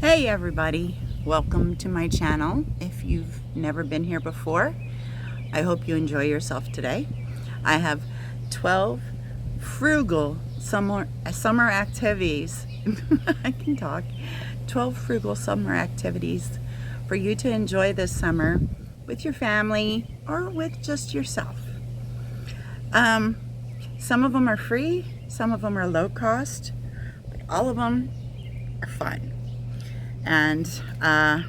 Hey everybody, welcome to my channel. If you've never been here before, I hope you enjoy yourself today. I have 12 frugal summer activities. I can talk. 12 frugal summer activities for you to enjoy this summer with your family or with just yourself. Some of them are free, some of them are low cost, but all of them are fun. And I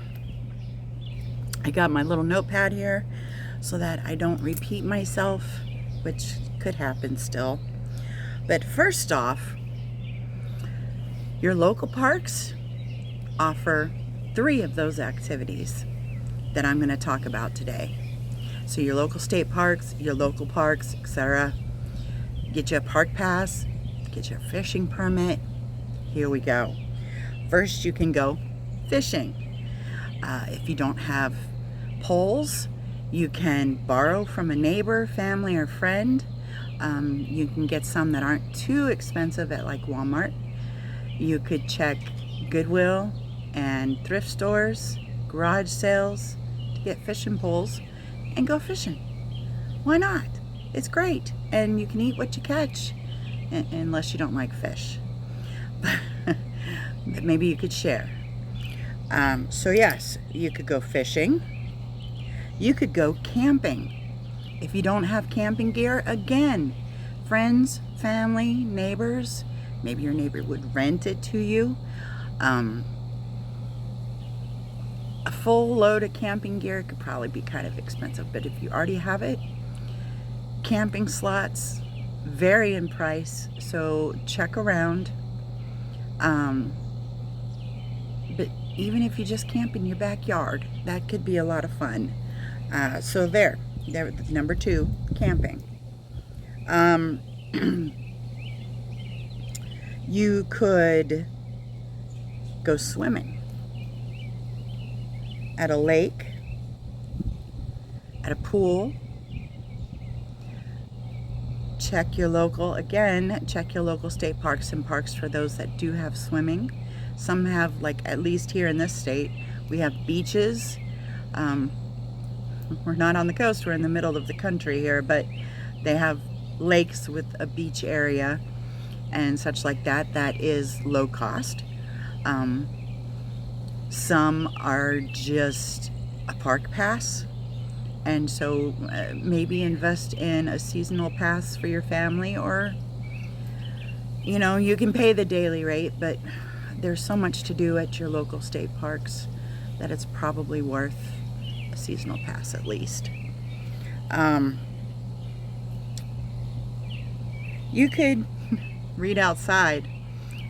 got my little notepad here so that I don't repeat myself, which could happen still. But first off, your local parks offer 3 of those activities that I'm going to talk about today. So your local state parks, your local parks, etc. Get you a park pass, get you a fishing permit. Here we go. First, you can go fishing. If you don't have poles, you can borrow from a neighbor, family, or friend. You can get some that aren't too expensive at like Walmart. You could check Goodwill and thrift stores, garage sales to get fishing poles and go fishing. Why not? It's great, and you can eat what you catch, unless you don't like fish. But maybe you could share. So yes, you could go fishing. You could go camping. If you don't have camping gear, again, friends, family, neighbors, maybe your neighbor would rent it to you. A full load of camping gear could probably be kind of expensive, but if you already have it, camping slots vary in price, so check around. But even if you just camp in your backyard, that could be a lot of fun. So there, number 2, camping. You could go swimming at a lake, at a pool. Check your local state parks and parks for those that do have swimming. Some have, like at least here in this state, we have beaches. We're not on the coast, we're in the middle of the country here, but they have lakes with a beach area and such like that. That is low cost. Some are just a park pass, and so maybe invest in a seasonal pass for your family, or you can pay the daily rate, but there's so much to do at your local state parks that it's probably worth a seasonal pass at least. You could read outside.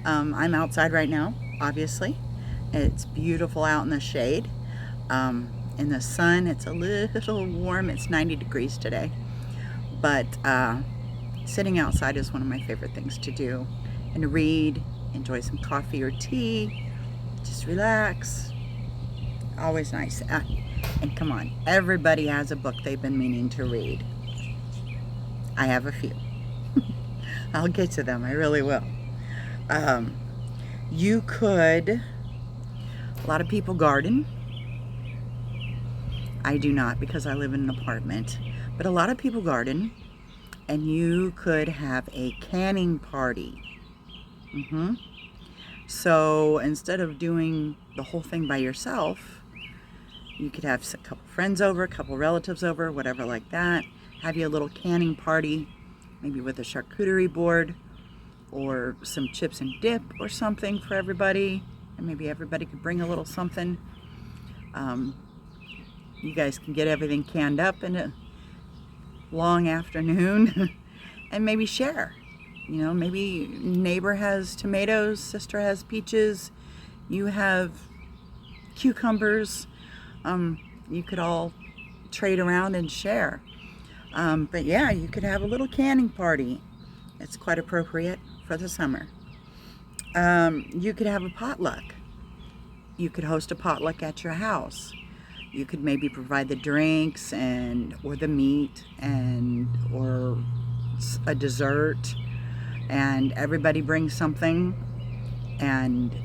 I'm outside right now, obviously. It's beautiful out in the shade. In the sun, it's a little warm. It's 90 degrees today. But sitting outside is one of my favorite things to do. And to read, enjoy some coffee or tea, just relax. Always nice. And come on, everybody has a book they've been meaning to read. I have a few. I'll get to them, I really will. You could, a lot of people garden. I do not, because I live in an apartment, but a lot of people garden, and you could have a canning party. So instead of doing the whole thing by yourself, you could have a couple friends over, a couple relatives over, whatever like that. Have you a little canning party, maybe with a charcuterie board or some chips and dip or something for everybody, and maybe everybody could bring a little something. You guys can get everything canned up in a long afternoon and maybe share. Maybe neighbor has tomatoes, sister has peaches, you have cucumbers. You could all trade around and share. But yeah, you could have a little canning party. It's quite appropriate for the summer. You could have a potluck. You could host a potluck at your house. You could maybe provide the drinks or the meat or a dessert, and everybody brings something, and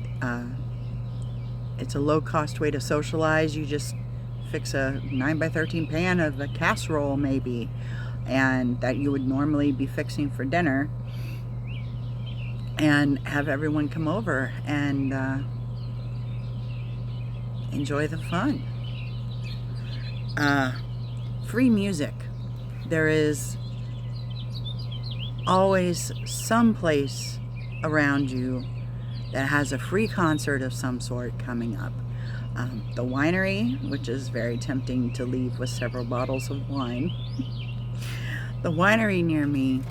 It's a low-cost way to socialize. You just fix a 9 by 13 pan of a casserole maybe, and that you would normally be fixing for dinner, and have everyone come over and enjoy the fun. Free music. There is always some place around you that has a free concert of some sort coming up. The winery, which is very tempting to leave with several bottles of wine. The winery near me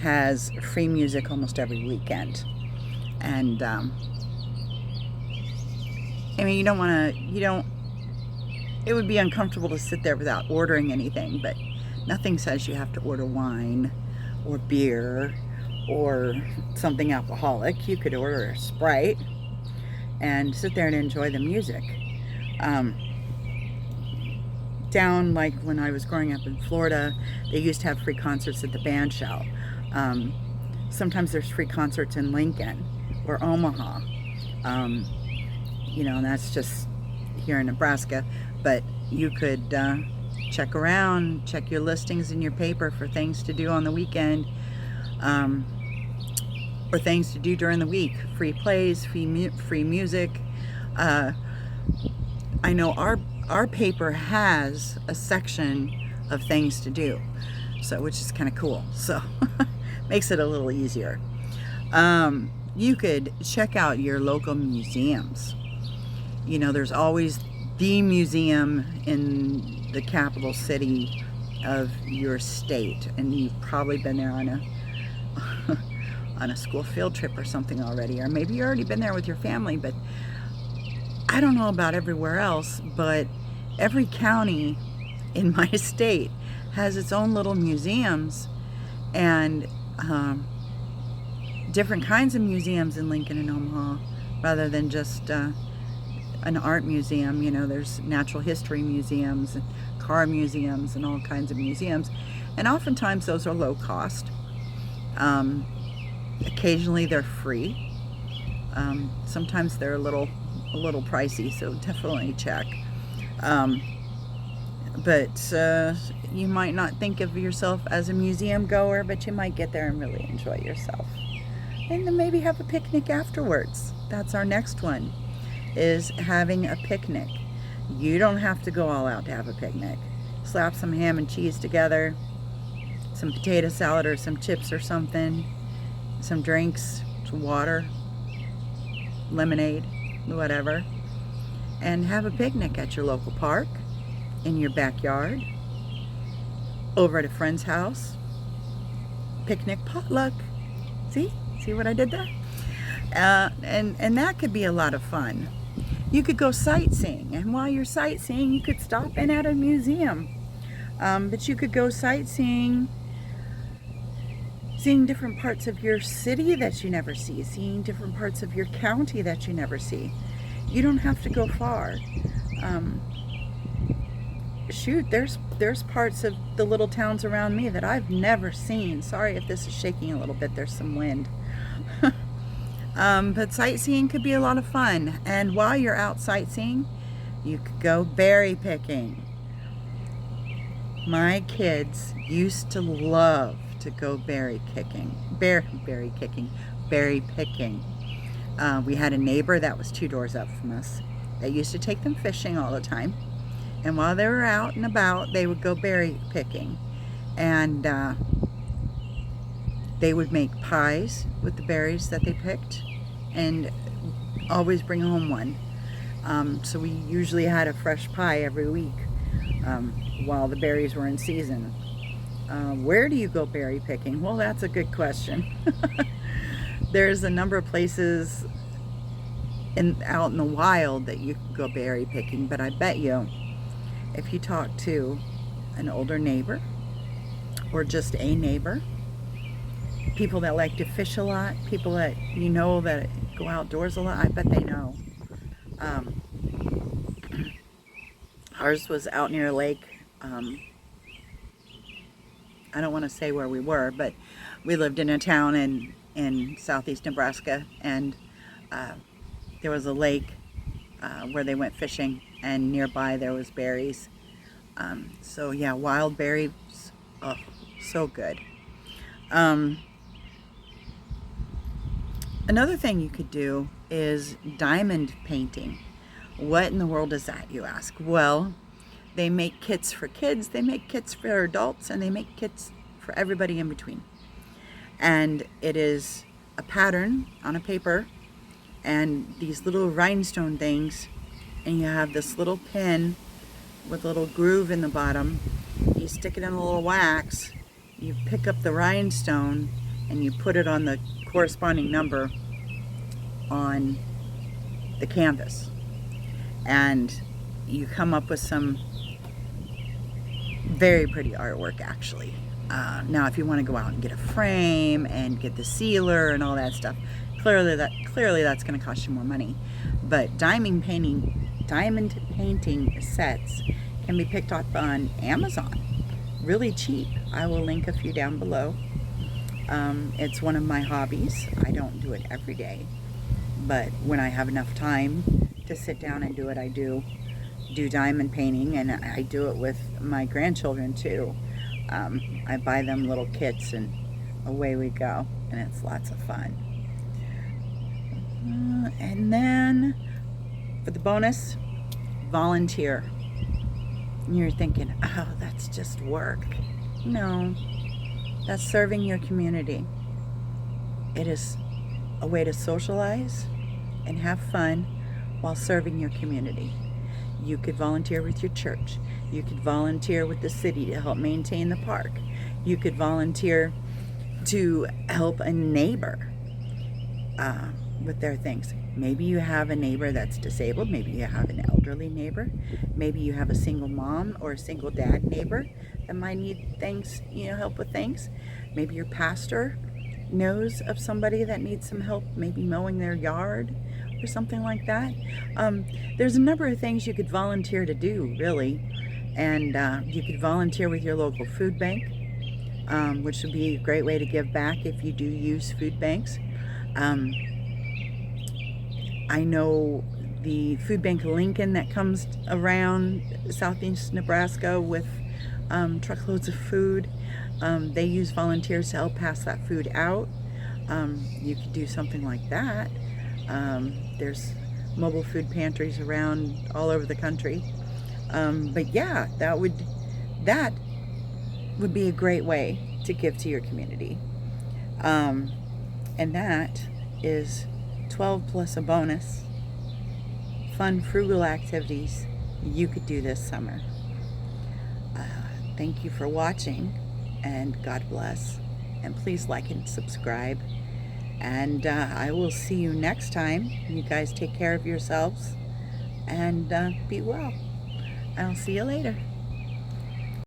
has free music almost every weekend. And I mean, it would be uncomfortable to sit there without ordering anything, but nothing says you have to order wine or beer or something alcoholic. You could order a Sprite and sit there and enjoy the music. Down like when I was growing up in Florida, they used to have free concerts at the band shell. Sometimes there's free concerts in Lincoln or Omaha. And that's just here in Nebraska, but you could check around, check your listings in your paper for things to do on the weekend, or things to do during the week. Free plays, free music. I know our paper has a section of things to do, which is kind of cool. So makes it a little easier. You could check out your local museums. There's always the museum in the capital city of your state, and you've probably been there on a school field trip or something already, or maybe you've already been there with your family. But I don't know about everywhere else, but every county in my state has its own little museums, and different kinds of museums in Lincoln and Omaha, rather than just an art museum. There's natural history museums and car museums and all kinds of museums, and oftentimes those are low cost. Occasionally they're free. Sometimes they're a little pricey, so definitely check. But you might not think of yourself as a museum goer, but you might get there and really enjoy yourself, and then maybe have a picnic afterwards. That's our next one, is having a picnic. You don't have to go all out to have a picnic. Slap some ham and cheese together, some potato salad or some chips or something, some drinks, some water, lemonade, whatever, and have a picnic at your local park, in your backyard, over at a friend's house. Picnic potluck. See what I did there? And that could be a lot of fun. You could go sightseeing, and while you're sightseeing, you could stop in at a museum. But you could go sightseeing, seeing different parts of your city that you never see, seeing different parts of your county that you never see. You don't have to go far. Shoot, there's parts of the little towns around me that I've never seen. Sorry if this is shaking a little bit, there's some wind. But sightseeing could be a lot of fun. And while you're out sightseeing, you could go berry picking. My kids used to love to go berry picking. We had a neighbor that was 2 doors up from us that used to take them fishing all the time. And while they were out and about, they would go berry picking. And they would make pies with the berries that they picked, and always bring home one. So we usually had a fresh pie every week while the berries were in season. Where do you go berry picking? Well, that's a good question. There's a number of places out in the wild that you can go berry picking, but I bet you if you talk to an older neighbor or just a neighbor, people that like to fish a lot, people that that go outdoors a lot, I bet they know. Ours was out near a lake. I don't want to say where we were, but we lived in a town in southeast Nebraska, and there was a lake where they went fishing, and nearby there was berries. So yeah, wild berries, oh, so good. Um, Another thing you could do is diamond painting. What in the world is that, you ask? Well, they make kits for kids, they make kits for adults, and they make kits for everybody in between. And it is a pattern on a paper and these little rhinestone things, and you have this little pin with a little groove in the bottom. You stick it in a little wax, you pick up the rhinestone, and you put it on the corresponding number on the canvas. And you come up with some very pretty artwork, actually. Now, if you want to go out and get a frame and get the sealer and all that stuff, clearly that's going to cost you more money. But diamond painting sets can be picked up on Amazon, really cheap. I will link a few down below. It's one of my hobbies. I don't do it every day, but when I have enough time to sit down and do it, I do diamond painting, and I do it with my grandchildren too. I buy them little kits and away we go, and it's lots of fun. And then for the bonus, volunteer. And you're thinking, oh, that's just work. No, that's serving your community. It is a way to socialize and have fun while serving your community. You could volunteer with your church. You could volunteer with the city to help maintain the park. You could volunteer to help a neighbor with their things. Maybe you have a neighbor that's disabled. Maybe you have an elderly neighbor. Maybe you have a single mom or a single dad neighbor that might need things, help with things. Maybe your pastor knows of somebody that needs some help, maybe mowing their yard or something like that. There's a number of things you could volunteer to do, really. And you could volunteer with your local food bank, which would be a great way to give back if you do use food banks. I know the food bank Lincoln that comes around southeast Nebraska with truckloads of food. They use volunteers to help pass that food out. You could do something like that. There's mobile food pantries around all over the country. But yeah, that would be a great way to give to your community. And that is 12 plus a bonus fun frugal activities you could do this summer. Thank you for watching, and God bless, and please like and subscribe, and I will see you next time. You guys take care of yourselves and be well. I'll see you later.